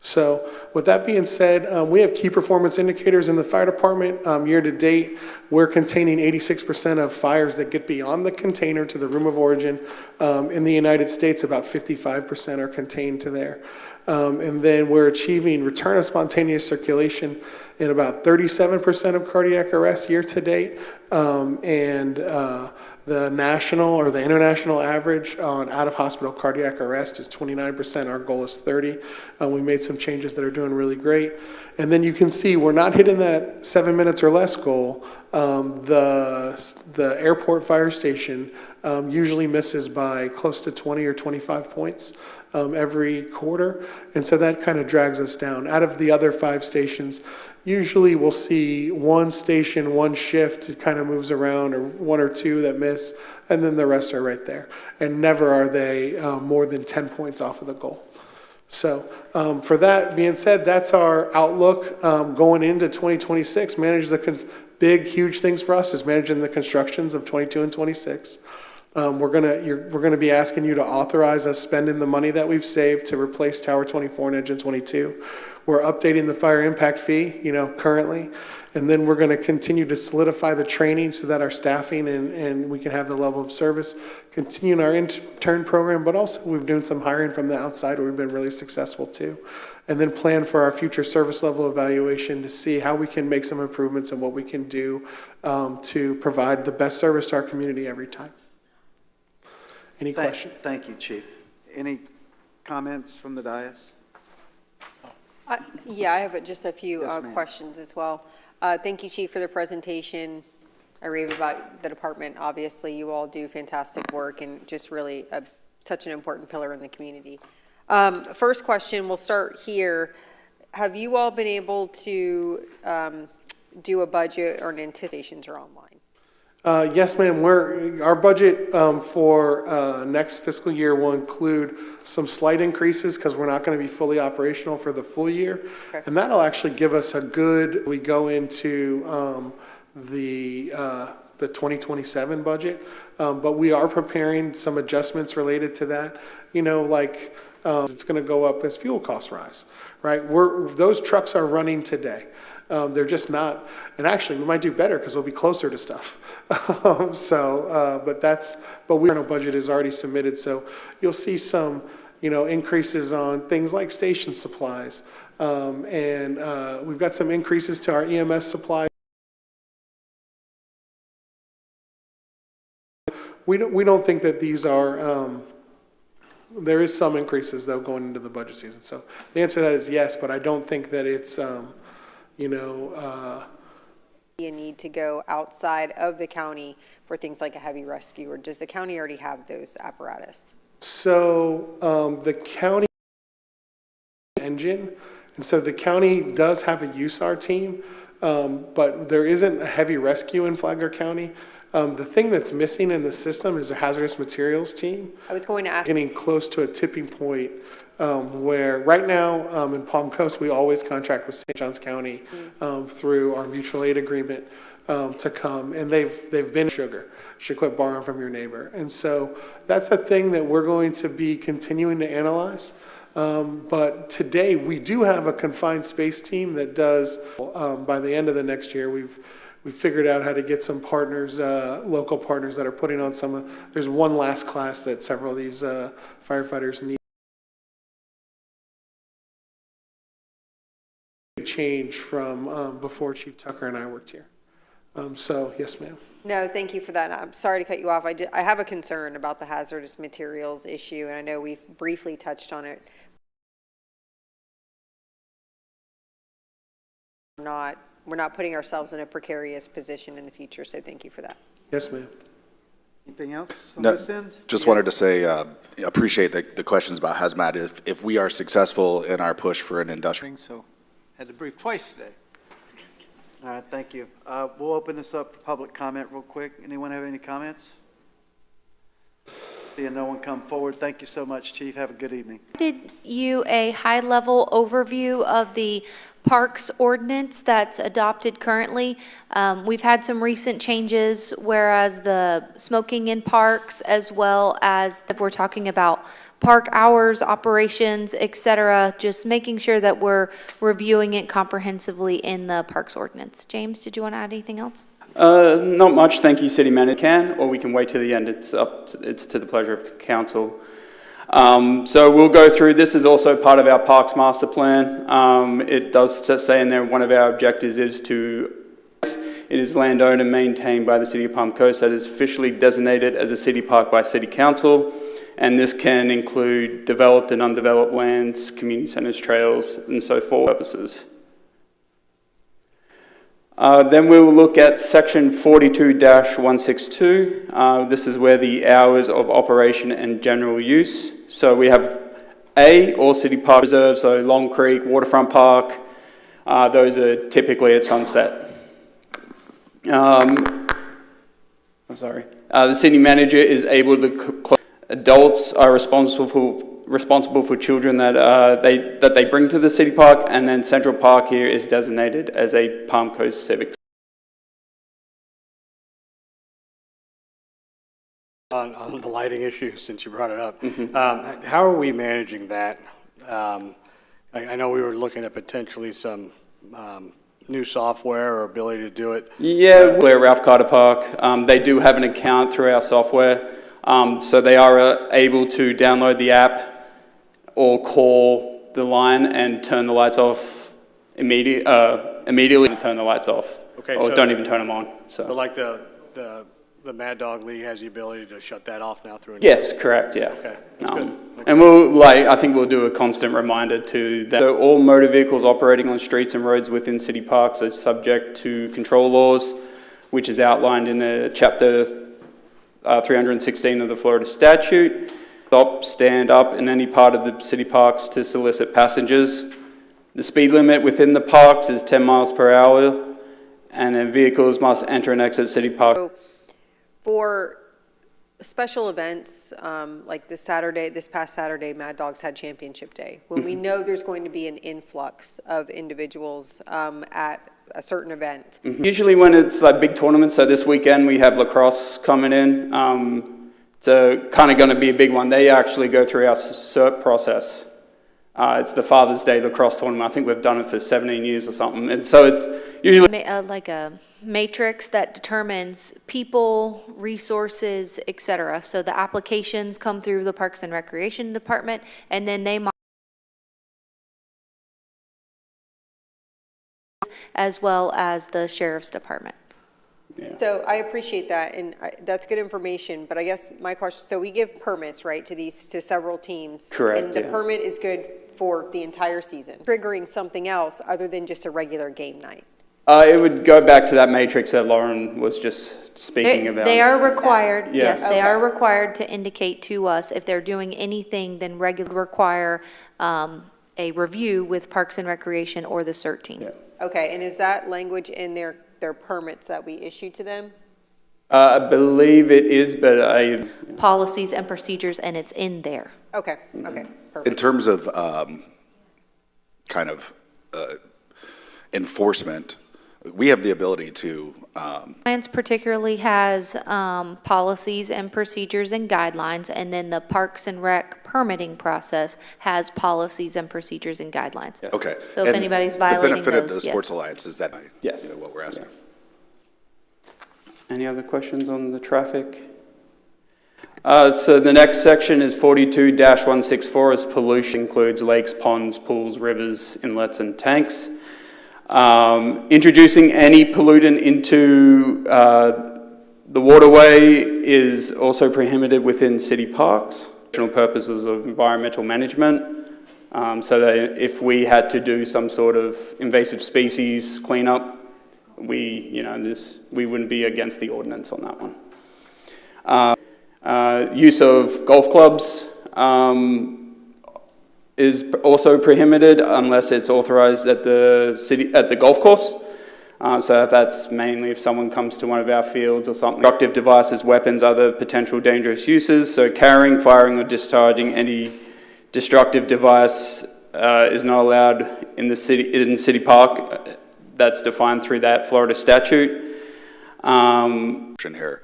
So with that being said, we have key performance indicators in the fire department. Year to date, we're containing 86% of fires that get beyond the container to the room of origin. In the United States, about 55% are contained to there. And then we're achieving return of spontaneous circulation in about 37% of cardiac arrests year to date. The national or the international average on out-of-hospital cardiac arrest is 29%. Our goal is 30. We made some changes that are doing really great. And then you can see we're not hitting that 7 minutes or less goal. The airport fire station usually misses by close to 20 or 25 points every quarter. And so that kind of drags us down. Out of the other 5 stations, usually we'll see one station, one shift, it kind of moves around, or 1 or 2 that miss, and then the rest are right there. And never are they more than 10 points off of the goal. So for that being said, that's our outlook going into 2026. Manage the big, huge things for us is managing the constructions of 22 and 26. We're gonna be asking you to authorize us spending the money that we've saved to replace Tower 24 and Engine 22. We're updating the fire impact fee, currently, and then we're going to continue to solidify the training so that our staffing and we can have the level of service, continuing our intern program, but also we're doing some hiring from the outside where we've been really successful too. And then plan for our future service level evaluation to see how we can make some improvements and what we can do to provide the best service to our community every time. Any questions? Thank you, Chief. Any comments from the dais? Yeah, I have just a few Yes, ma'am. questions as well. Thank you, Chief, for the presentation. I rave about the department. Obviously, you all do fantastic work and just really such an important pillar in the community. First question, we'll start here. Have you all been able to do a budget or an anticipations or online? Yes, ma'am. Our budget for next fiscal year will include some slight increases because we're not going to be fully operational for the full year. Okay. And that'll actually give us we go into the 2027 budget. But we are preparing some adjustments related to that. It's going to go up as fuel costs rise, right? Those trucks are running today. They're just not, and actually we might do better because we'll be closer to stuff. But our budget is already submitted, so you'll see some, increases on things like station supplies. And we've got some increases to our EMS supplies. We don't think that these are, there is some increases though going into the budget season. So the answer to that is yes, but I don't think that it's, You need to go outside of the county for things like a heavy rescue, or does the county already have those apparatus? So the county engine, and so the county does have a USAR team, but there isn't a heavy rescue in Flagler County. The thing that's missing in the system is a hazardous materials team. I was going to ask. Getting close to a tipping point where right now in Palm Coast, we always contract with St. Johns County through our mutual aid agreement to come, and they've been sugar. Should quit borrowing from your neighbor. And so that's a thing that we're going to be continuing to analyze. But today we do have a confined space team that does, by the end of the next year, we've figured out how to get some partners, local partners that are putting on there's one last class that several of these firefighters need. Change from before Chief Tucker and I worked here. So yes, ma'am. No, thank you for that. I'm sorry to cut you off. I have a concern about the hazardous materials issue, and I know we've briefly touched on it. We're not putting ourselves in a precarious position in the future, so thank you for that. Yes, ma'am. Anything else on No, this end? just wanted to say, appreciate the questions about hazmat. If we are successful in our push for an industrial. So, had to brief twice today. All right, thank you. We'll open this up for public comment real quick. Anyone have any comments? Seeing no one come forward, thank you so much, Chief. Have a good evening. Did you a high-level overview of the parks ordinance that's adopted currently? We've had some recent changes, whereas the smoking in parks, as well as if we're talking about park hours, operations, et cetera, just making sure that we're reviewing it comprehensively in the parks ordinance. James, did you want to add anything else? Not much, thank you, City Manager. Or we can wait till the end. It's to the pleasure of council. So we'll go through, this is also part of our Parks Master Plan. It does say in there, one of our objectives is to, it is land owned and maintained by the City of Palm Coast that is officially designated as a city park by City Council. And this can include developed and undeveloped lands, community centers, trails, and so forth purposes. Then we will look at section 42-162. This is where the hours of operation and general use. So we have all city park reserves, so Long Creek, Waterfront Park, those are typically at sunset. The city manager is able to adults are responsible for children that they bring to the city park, and then Central Park here is designated as a Palm Coast Civic. On the lighting issue, since you brought it up, how are we managing that? I know we were looking at potentially some new software or ability to do it. Yeah, we're at Ralph Carter Park. They do have an account through our software, so they are able to download the app or call the line and turn the lights off immediately and turn the lights off. Okay, or so don't even turn them on. So But like the Mad Dog League has the ability to shut that off now through an yes, correct, yeah. Okay, that's good. And I think we'll do a constant reminder to them. So all motor vehicles operating on streets and roads within city parks are subject to control laws, which is outlined in chapter 316 of the Florida statute. Stop, stand up in any part of the city parks to solicit passengers. The speed limit within the parks is 10 miles per hour, and then vehicles must enter and exit city parks. So for special events, like this past Saturday, Mad Dogs had Championship Day, when we know there's going to be an influx of individuals at a certain event. Usually when it's like big tournaments, so this weekend we have lacrosse coming in. So kind of going to be a big one. They actually go through our cert process. It's the Father's Day lacrosse tournament. I think we've done it for 17 years or something. And so it's usually Like a matrix that determines people, resources, et cetera. So the applications come through the Parks and Recreation Department, and then they as well as the Sheriff's Department. Yeah. So I appreciate that, and that's good information, but I guess my question, so we give permits, right, to several teams? Correct, And the yeah. permit is good for the entire season, triggering something else other than just a regular game night? It would go back to that matrix that Lauren was just speaking about. They are required, Yeah. yes, they are Okay. required to indicate to us if they're doing anything, then require a review with Parks and Recreation or the CERT team. Yeah. Okay, and is that language in their permits that we issue to them? I believe it is, but Policies and procedures, and it's in there. Okay, okay, In perfect. terms of enforcement, we have the ability to, Compliance particularly has policies and procedures and guidelines, and then the Parks and Rec permitting process has policies and procedures and guidelines. okay. So if And anybody's violating the benefit of the those, Sports yes. Alliance is that, Yes. what we're asking. Any other questions on the traffic? So the next section is 42-164 is pollution, includes lakes, ponds, pools, rivers, inlets, and tanks. Introducing any pollutant into the waterway is also prohibited within city parks, for purposes of environmental management. So that if we had to do some sort of invasive species cleanup, we wouldn't be against the ordinance on that one. Use of golf clubs is also prohibited unless it's authorized at the golf course. So that's mainly if someone comes to one of our fields or something. Destructive devices, weapons, other potential dangerous uses. So carrying, firing, or discharging any destructive device is not allowed in the city park. That's defined through that Florida statute. here,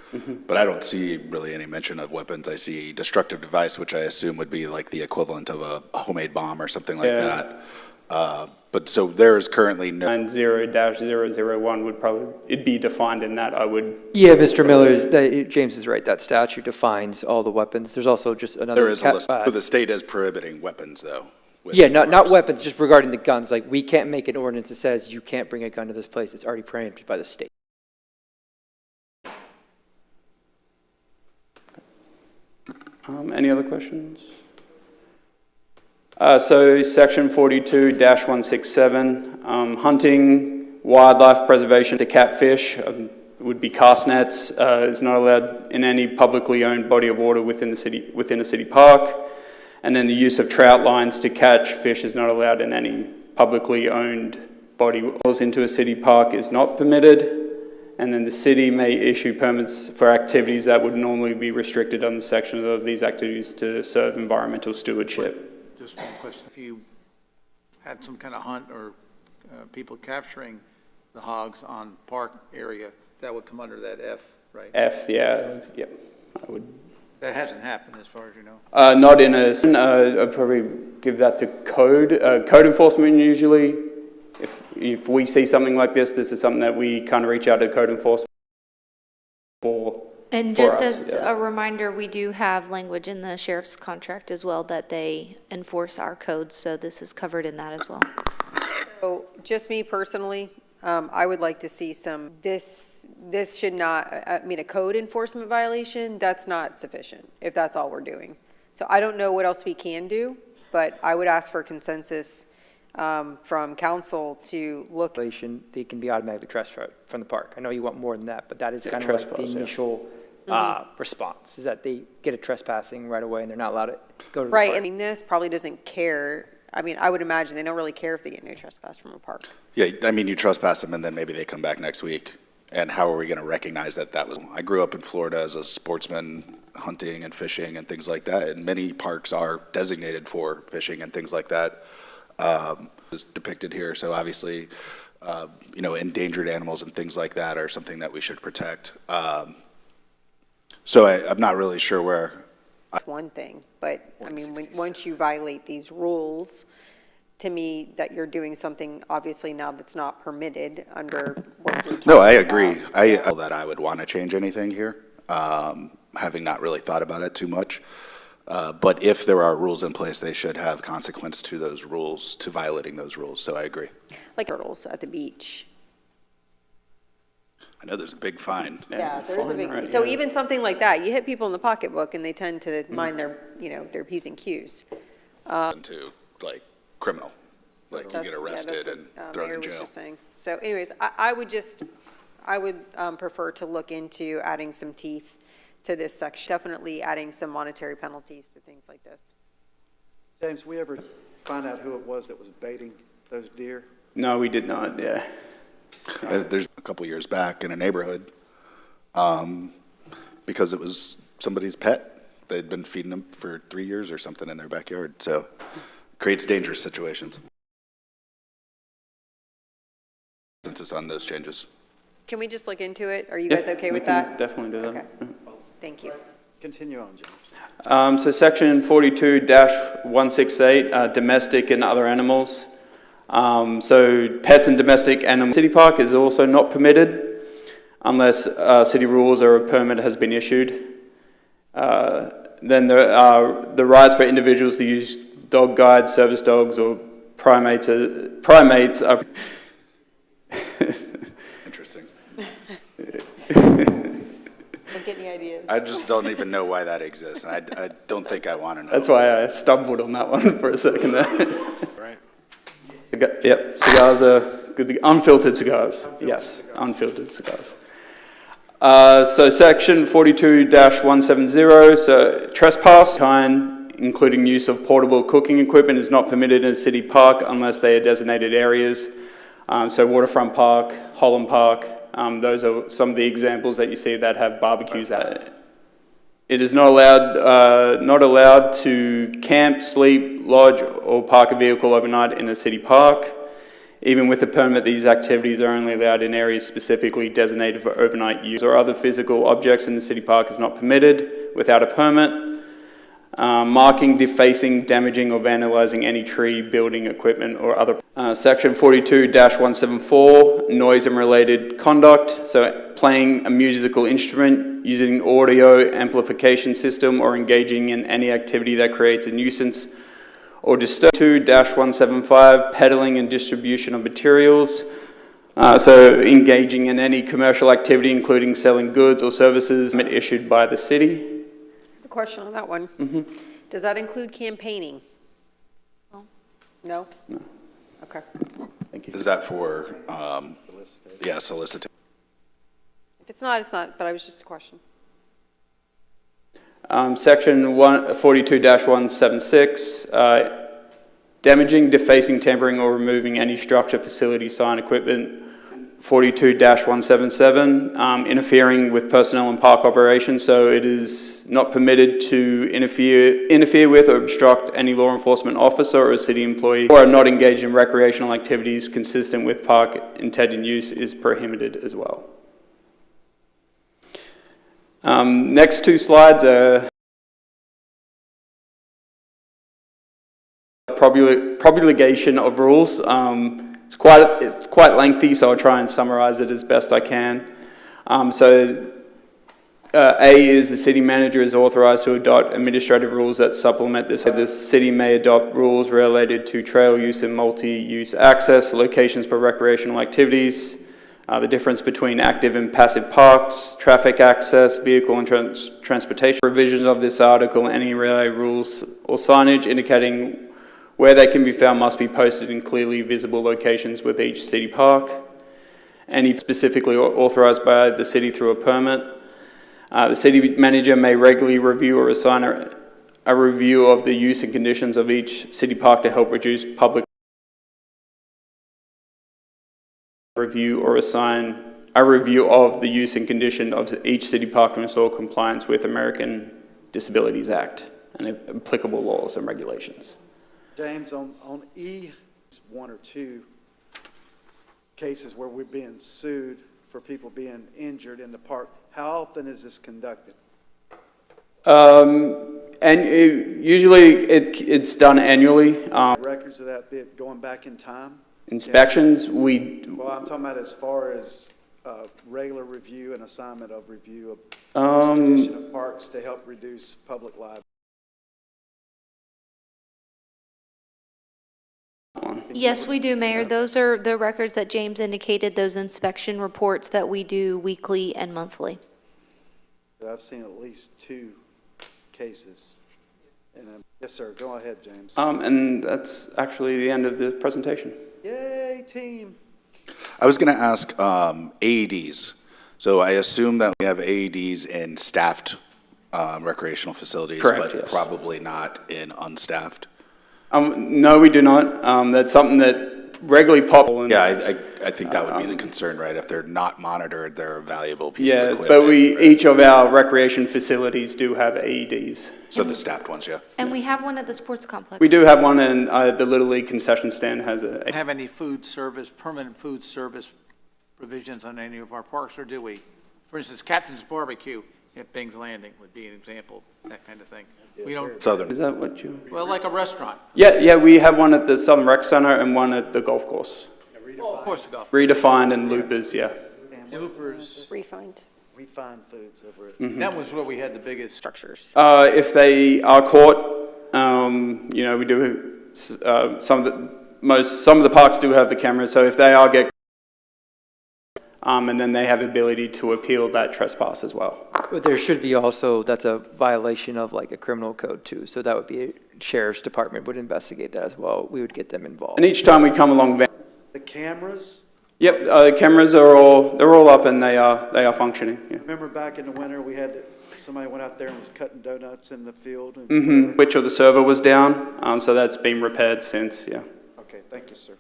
but I don't see really any mention of weapons. I see destructive device, which I assume would be like the equivalent of a homemade bomb or something like Yeah. that. But so there is currently no, 90-001 would probably, it'd be defined in that, I would. Yeah, Mr. Miller, James is right. That statute defines all the weapons. There's also just another. there is a list. So the state is prohibiting weapons, though. with Yeah, not firearms. weapons, just regarding the guns. Like, we can't make an ordinance that says you can't bring a gun to this place. It's already preempted by the state. Any other questions? So section 42-167, hunting, wildlife preservation to catfish would be cast nets, is not allowed in any publicly owned body of water within a city park. And then the use of trout lines to catch fish is not allowed in any publicly owned body. Wells into a city park is not permitted. And then the city may issue permits for activities that would normally be restricted under section of these activities to serve environmental stewardship. Just one question. If you had some kind of hunt or people capturing the hogs on park area, that would come under that F, right? F, yeah, yep, I would. That hasn't happened as far as you know. Not in a, I'd probably give that to code. Code enforcement usually, if we see something like this is something that we kind of reach out to code enforcement for. And for just us, as yeah. a reminder, we do have language in the sheriff's contract as well that they enforce our codes, so this is covered in that as well. So just me personally, I would like to see this should not, I mean, a code enforcement violation, that's not sufficient if that's all we're doing. So I don't know what else we can do, but I would ask for consensus from council to look. They can be automatically trespassed from the park. I know you want more than that, but that is kind of like the trespass, yeah. initial response, is that they get a trespassing right away and they're not allowed to go to the Right, park. I mean, this probably doesn't care. I mean, I would imagine they don't really care if they get no trespass from a park. Yeah, I mean, you trespass them and then maybe they come back next week. And how are we going to recognize that that was, I grew up in Florida as a sportsman, hunting and fishing and things like that. And many parks are designated for fishing and things like that. Is depicted here. So obviously, endangered animals and things like that are something that we should protect. So I'm not really sure where. That's one thing, but I mean, once you violate these rules, to me, that you're doing something obviously now that's not permitted under what we're talking No, I about. agree. That I would want to change anything here, having not really thought about it too much. But if there are rules in place, they should have consequence to those rules, to violating those rules. So I agree. Like turtles at the beach. I know there's a big fine. Yeah, there is a big, right, so yeah. even something like that, you hit people in the pocketbook and they tend to mind their, their Ps and Qs. To like criminal, like you That's- get yeah, that's arrested what, and thrown Mayor in was jail. just saying. So anyways, I would prefer to look into adding some teeth to this section, definitely adding some monetary penalties to things like this. James, we ever find out who it was that was baiting those deer? No, we did not, yeah. There's a couple years back in a neighborhood, because it was somebody's pet. They'd been feeding them for 3 years or something in their backyard. So creates dangerous situations. Consensus on those changes. Can we just look into it? Are you Yeah, guys okay we with can that? definitely do that. Okay, thank you. Continue on, James. So section 42-168, domestic and other animals. So pets and domestic animals. City park is also not permitted unless city rules or a permit has been issued. Then there are the rights for individuals to use dog guides, service dogs, or primates are Interesting. Don't get any ideas. I just don't even know why that exists. And I don't think I want to know. That's why I stumbled on that one for a second there. Right. Yep, cigars are good. Unfiltered cigars. Yes, unfiltered cigars. So section 42-170, so trespass, including use of portable cooking equipment, is not permitted in a city park unless they are designated areas. So Waterfront Park, Holland Park, those are some of the examples that you see that have barbecues at it. It is not allowed to camp, sleep, lodge, or park a vehicle overnight in a city park. Even with the permit, these activities are only allowed in areas specifically designated for overnight use, or other physical objects in the city park is not permitted without a permit. Marking, defacing, damaging, or vandalizing any tree, building, equipment, or other. Section 42-174, noise and related conduct. So playing a musical instrument, using audio amplification system, or engaging in any activity that creates a nuisance or disturb. 2-175, peddling and distribution of materials. So engaging in any commercial activity, including selling goods or services issued by the city. Question on that one. Does that include campaigning? No? No? Okay. Thank you. Is that for, yeah, solicitation? If it's not, it's not, but I was just a question. Section 42-176, damaging, defacing, tampering, or removing any structure, facility, sign, equipment. 42-177, interfering with personnel and park operations. So it is not permitted to interfere with or obstruct any law enforcement officer or city employee, or are not engaged in recreational activities consistent with park intended use is prohibited as well. Next two slides are promulgation of rules. It's quite lengthy, so I'll try and summarize it as best I can. A is the city manager is authorized to adopt administrative rules that supplement this. The city may adopt rules related to trail use and multi-use access, locations for recreational activities, the difference between active and passive parks, traffic access, vehicle and transportation. Provisions of this article, any related rules or signage indicating where they can be found must be posted in clearly visible locations with each city park. Any specifically authorized by the city through a permit. The city manager may regularly review or assign a review of the use and conditions of each city park to help reduce public review or assign a review of the use and condition of each city park to ensure compliance with American Disabilities Act and applicable laws and regulations. James, on E, one or two cases where we're being sued for people being injured in the park, how often is this conducted? Usually it's done annually. Records of that bit going back in time? Inspections, Well, I'm talking about as far as regular review and assignment of review of condition of parks to help reduce public liability. Yes, we do, Mayor. Those are the records that James indicated, those inspection reports that we do weekly and monthly. I've seen at least 2 cases. And yes, sir. Go ahead, James. And that's actually the end of the presentation. Yay, team. I was going to ask AEDs. So I assume that we have AEDs in staffed recreational facilities, Correct, but yes. probably not in unstaffed. No, we do not. That's something that regularly pops. Yeah, I think that would be the concern, right? If they're not monitored, they're a valuable piece of equipment. But right? each of our recreation facilities do have AEDs. So the staffed ones, yeah. And we have one at the sports complex. We do have one, and the Little League concession stand has a. Have any food service, permanent food service provisions on any of our parks, or do we? For instance, Captain's Barbecue at Bing's Landing would be an example, that kind of thing. We don't, Southern. Is that what you? well, like a restaurant. Yeah, we have one at the Southern Rec Center and one at the golf course. Of course, the golf. Redefined and Loopers, yeah. And Loopers. Refined. refined foods over at That was where we had the biggest. Structures. If they are caught, we do some of the parks do have the cameras. So if they are and then they have the ability to appeal that trespass as well. But there should be also, that's a violation of like a criminal code too. So that would be, sheriff's department would investigate that as well. We would get them involved. And each time we come along, the cameras. yep, the cameras are all up and they are functioning. Yeah. Remember back in the winter, we had, somebody went out there and was cutting donuts in the field? And Which of the server was down, so that's been repaired since, yeah. Okay, thank you, sir.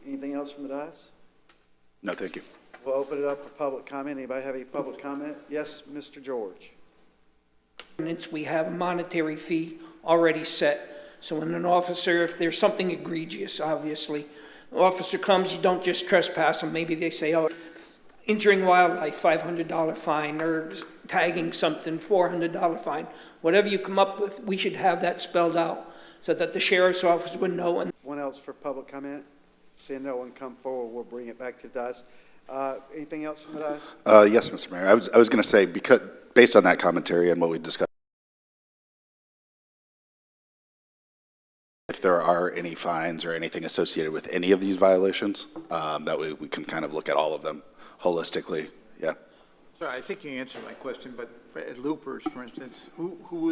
Anything else from the dais? No, thank you. We'll open it up for public comment. Anybody have any public comment? Yes, Mr. George. We have a monetary fee already set. So when an officer, if there's something egregious, obviously, Officer comes, you don't just trespass them, maybe they say, oh, injuring wildlife, $500 fine, or tagging something, $400 fine. Whatever you come up with, we should have that spelled out so that the sheriff's office would know. And One else for public comment? Seeing no one come forward, we'll bring it back to dais. Anything else from the dais? Yes, Mr. Mayor. I was going to say, because, based on that commentary and what we discussed, if there are any fines or anything associated with any of these violations, that way we can kind of look at all of them holistically. Yeah. Sorry, I think you answered my question, but at Loopers, for instance, who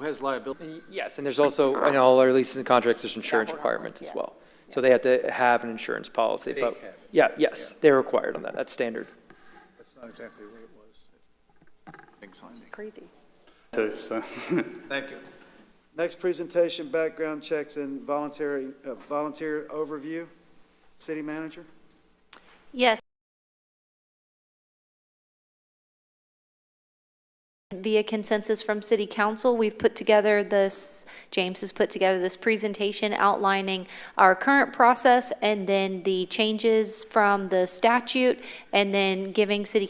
has liability? Yes, and there's also, in all our leases and contracts, there's insurance That one requirements almost, as yeah. well. So they have to have an insurance policy, They but, have it. yes, they're required on that, that's standard. That's not exactly the way it was. Bing's Landing. Crazy. Too, so. Thank you. Next presentation, background checks and volunteer overview. City manager? Yes. Via consensus from City Council, we've put together this, James has put together this presentation outlining our current process and then the changes from the statute and then giving City.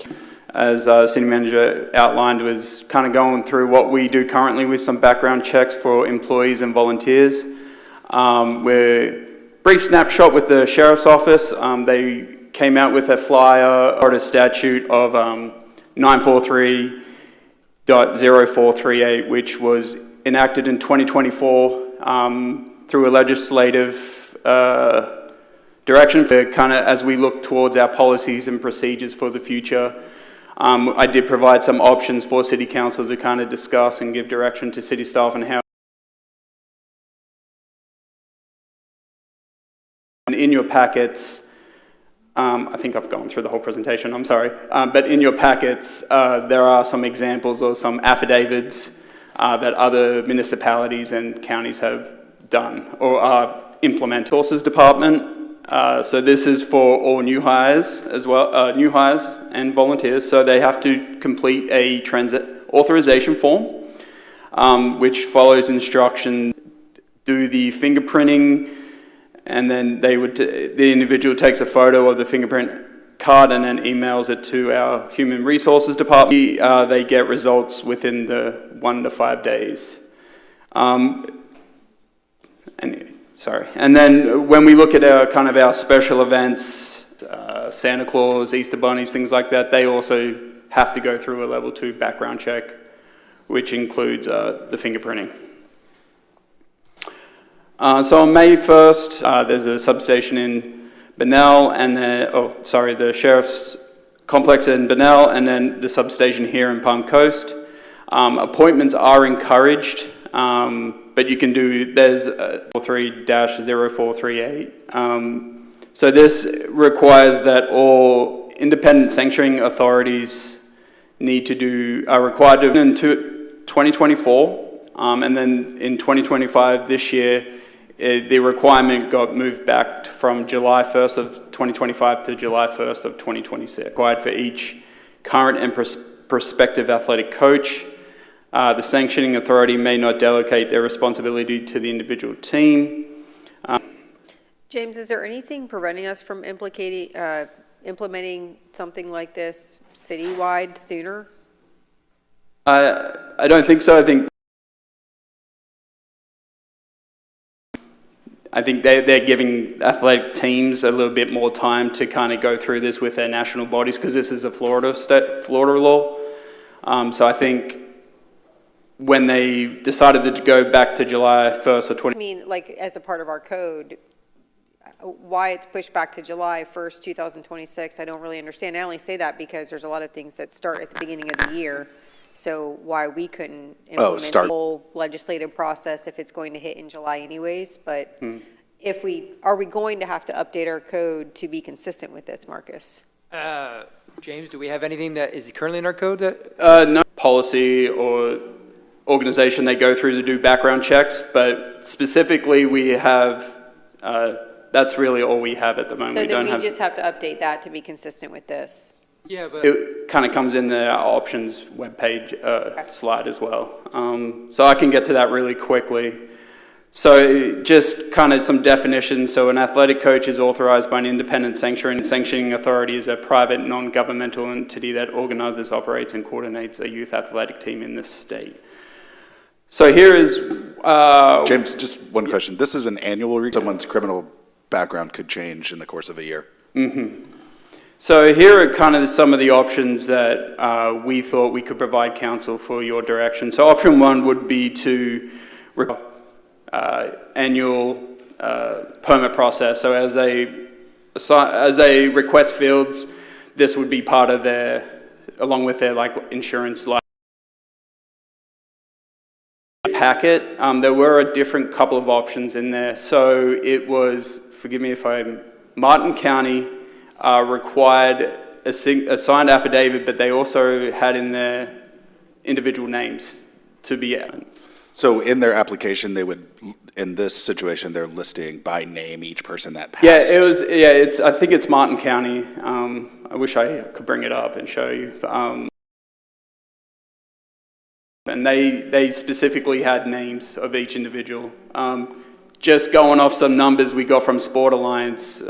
As City Manager outlined, was kind of going through what we do currently with some background checks for employees and volunteers. We're brief snapshot with the Sheriff's Office. They came out with a flyer or a statute of 943.0438, which was enacted in 2024 through a legislative direction for kind of as we look towards our policies and procedures for the future. I did provide some options for City Council to kind of discuss and give direction to city staff and how. And in your packets, I think I've gone through the whole presentation, I'm sorry, but in your packets, there are some examples of some affidavits that other municipalities and counties have done or are implemented. Sources Department. So this is for all new hires as well, new hires and volunteers. So they have to complete a transit authorization form, which follows instructions, do the fingerprinting, and then the individual takes a photo of the fingerprint card and then emails it to our Human Resources Department. They get results within the 1 to 5 days. And then when we look at our special events, Santa Claus, Easter bunnies, things like that, they also have to go through a level 2 background check, which includes the fingerprinting. So on May 1st, there's a substation in Bunnell and the Sheriff's Complex in Bunnell and then the substation here in Palm Coast. Appointments are encouraged. But you can do, there's 3-0438. So this requires that all independent sanctioning authorities are required to in 2024. And then in 2025, this year, the requirement got moved back from July 1st of 2025 to July 1st of 2026. Required for each current and prospective athletic coach. The sanctioning authority may not delegate their responsibility to the individual team. James, is there anything preventing us from implementing something like this citywide sooner? I don't think so. I think they're giving athletic teams a little bit more time to kind of go through this with their national bodies because this is a Florida law. So I think when they decided to go back to July 1st or 20. I mean, like, as a part of our code, why it's pushed back to July 1st, 2026, I don't really understand. I only say that because there's a lot of things that start at the beginning of the year. So why we couldn't implement the whole legislative process if it's going to hit in July anyways, but are we going to have to update our code to be consistent with this, Marcus? James, do we have anything that is currently in our code that? No policy or organization they go through to do background checks, but specifically we have, that's really all we have at the moment. So then we just have to update that to be consistent with this. Yeah, but it kind of comes in the options webpage slide as well. So I can get to that really quickly. So just kind of some definitions. So an athletic coach is authorized by an independent sanctioning authority is a private non-governmental entity that organizes, operates, and coordinates a youth athletic team in this state. So here is... James, just one question. This is an annual, someone's criminal background could change in the course of a year. So here are kind of some of the options that we thought we could provide council for your direction. So option one would be to annual permit process. So as they request fields, this would be part of their, along with their like insurance packet. There were a different couple of options in there. So it was, forgive me if Martin County required a signed affidavit, but they also had in their individual names to be. So in their application, they would, in this situation, they're listing by name each person that passed. Yeah, it was. Yeah, I think it's Martin County. I wish I could bring it up and show you. And they specifically had names of each individual. Just going off some numbers we got from Sport Alliance,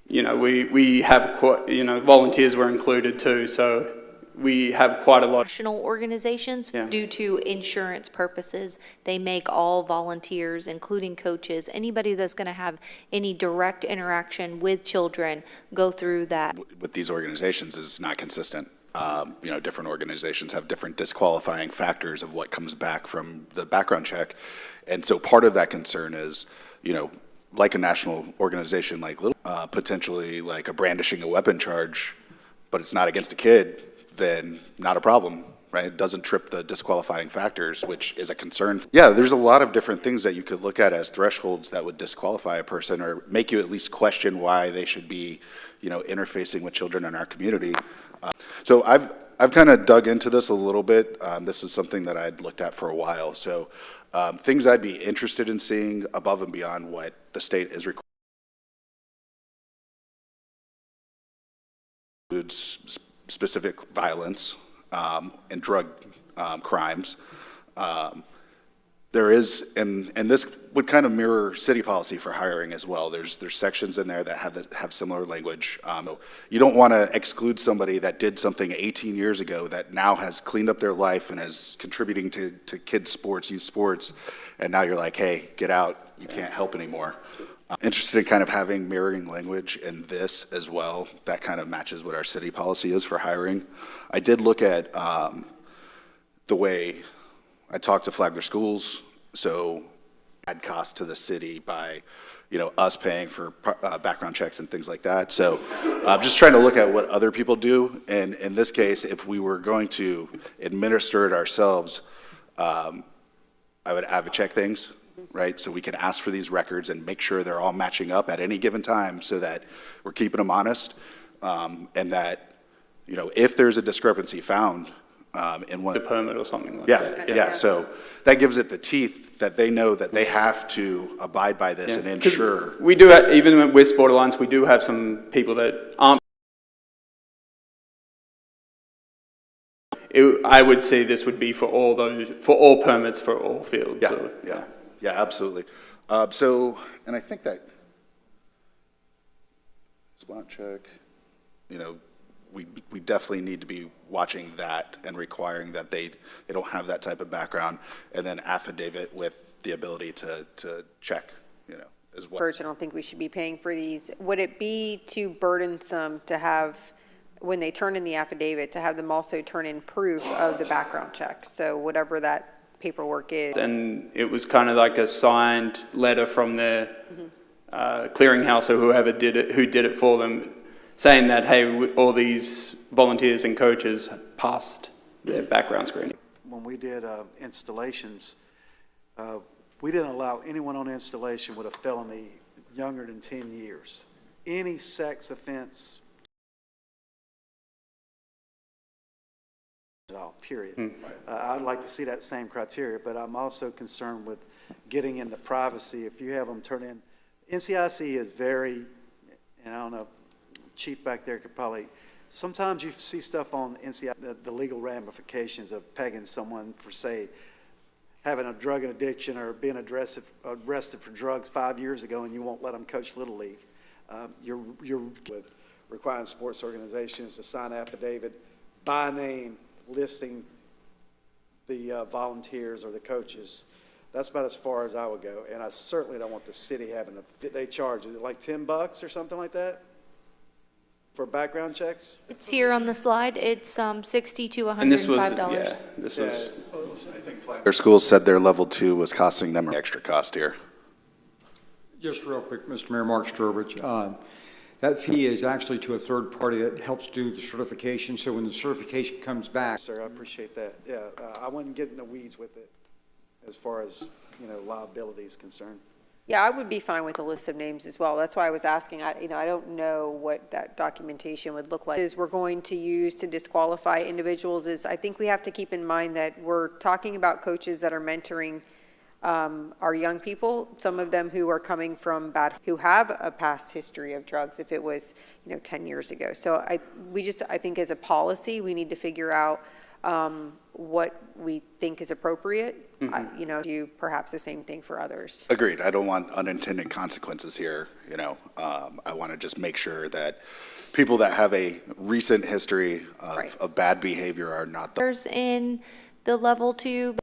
we have quite, volunteers were included too, so we have quite a lot. National organizations, Yeah. due to insurance purposes, they make all volunteers, including coaches, anybody that's going to have any direct interaction with children, go through that. With these organizations is not consistent. Different organizations have different disqualifying factors of what comes back from the background check. And so part of that concern is, like a national organization like potentially like a brandishing a weapon charge, but it's not against a kid, then not a problem, right? It doesn't trip the disqualifying factors, which is a concern. Yeah, there's a lot of different things that you could look at as thresholds that would disqualify a person or make you at least question why they should be, interfacing with children in our community. So I've kind of dug into this a little bit. This is something that I'd looked at for a while. So things I'd be interested in seeing above and beyond what the state is requiring includes specific violence and drug crimes. There is, and this would kind of mirror city policy for hiring as well. There's sections in there that have similar language. You don't want to exclude somebody that did something 18 years ago that now has cleaned up their life and is contributing to kids' sports, youth sports, and now you're like, hey, get out, you can't help anymore. Interested in kind of having mirroring language in this as well. That kind of matches what our city policy is for hiring. I did look at the way I talked to Flagler Schools, so add cost to the city by, us paying for background checks and things like that. So just trying to look at what other people do. And in this case, if we were going to administer it ourselves, I would check things, right? So we can ask for these records and make sure they're all matching up at any given time so that we're keeping them honest. And that, if there's a discrepancy found, in one The permit or something like yeah, that. yeah. So that gives it the teeth that they know that they have to abide by this and ensure. We do, even with Sport Alliance, we do have some people that aren't. I would say this would be for all permits for all fields. Yeah, so, yeah, absolutely. And I think that spot check, we definitely need to be watching that and requiring that they don't have that type of background, and then affidavit with the ability to check, as well. First, I don't think we should be paying for these. Would it be too burdensome to have, when they turn in the affidavit, to have them also turn in proof of the background check? So whatever that paperwork is. And it was kind of like a signed letter from the clearinghouse or whoever did it for them, saying that, hey, all these volunteers and coaches passed their background screening. When we did installations, we didn't allow anyone on installation with a felony younger than 10 years. Any sex offense at all, period. I'd like to see that same criteria, but I'm also concerned with getting into privacy. If you have them turn in, NCIC is very, and I don't know, Chief back there could probably, sometimes you see stuff on NCIC, the legal ramifications of pegging someone for, say, having a drug addiction or being arrested for drugs 5 years ago and you won't let them coach Little League. You're with requiring sports organizations to sign affidavit by name listing the volunteers or the coaches. That's about as far as I would go. And I certainly don't want the city having they charge, is it like $10 or something like that? For background checks? It's here on the slide. It's $60 to And this was, $105. yeah, this was, Yes. Their schools said their level 2 was costing them extra cost here. Just real quick, Mr. Mayor, Mark Sturbridge. That fee is actually to a third party that helps do the certification, so when the certification comes back. Sir, I appreciate that. Yeah, I wouldn't get in the weeds with it as far as, liability is concerned. Yeah, I would be fine with a list of names as well. That's why I was asking. I don't know what that documentation would look like. Is we're going to use to disqualify individuals is, I think we have to keep in mind that we're talking about coaches that are mentoring our young people, some of them who are coming from who have a past history of drugs if it was, 10 years ago. So I think as a policy, we need to figure out what we think is appropriate, do perhaps the same thing for others. Agreed. I don't want unintended consequences here, I want to just make sure that people that have a recent history Right. of bad behavior are not the In the level 2